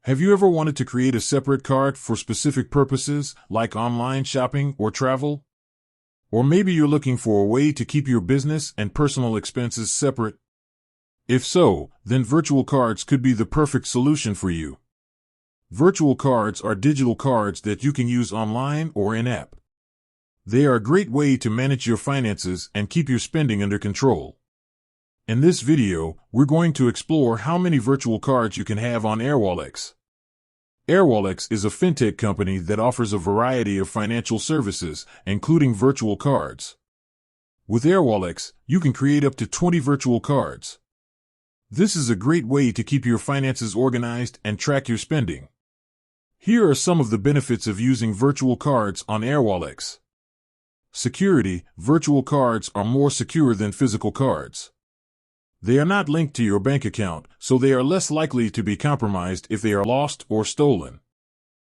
Have you ever wanted to create a separate card for specific purposes, like online shopping or travel? Or maybe you're looking for a way to keep your business and personal expenses separate? If so, then virtual cards could be the perfect solution for you. Virtual cards are digital cards that you can use online or in-app. They are a great way to manage your finances and keep your spending under control. In this video, we're going to explore how many virtual cards you can have on Airwallex. Airwallex is a fintech company that offers a variety of financial services, including virtual cards. With Airwallex, you can create up to 20 virtual cards. This is a great way to keep your finances organized and track your spending. Here are some of the benefits of using virtual cards on Airwallex. Security: virtual cards are more secure than physical cards. They are not linked to your bank account, so they are less likely to be compromised if they are lost or stolen.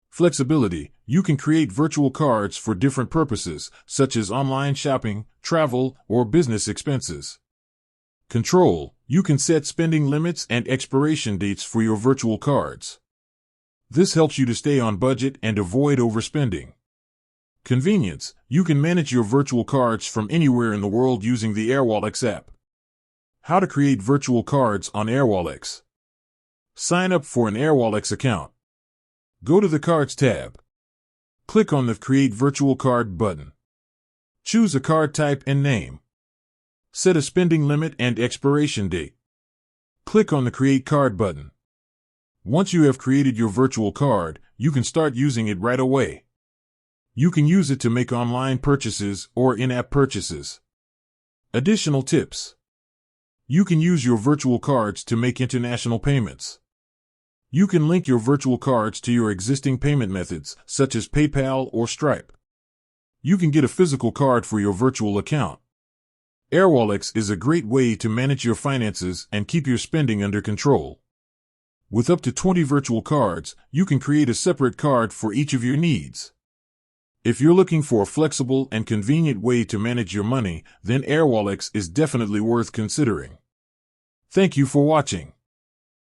Flexibility: you can create virtual cards for different purposes, such as online shopping, travel, or business expenses. Control: you can set spending limits and expiration dates for your virtual cards. This helps you to stay on budget and avoid overspending. Convenience: you can manage your virtual cards from anywhere in the world using the Airwallex app. How to create virtual cards on Airwallex. Sign up for an Airwallex account. Go to the Cards tab. Click on the Create Virtual Card button. Choose a card type and name. Set a spending limit and expiration date. Click on the Create Card button. Once you have created your virtual card, you can start using it right away. You can use it to make online purchases or in-app purchases. Additional tips: you can use your virtual cards to make international payments. You can link your virtual cards to your existing payment methods, such as PayPal or Stripe. You can get a physical card for your virtual account. Airwallex is a great way to manage your finances and keep your spending under control. With up to 20 virtual cards, you can create a separate card for each of your needs. If you're looking for a flexible and convenient way to manage your money, then Airwallex is definitely worth considering. Thank you for watching.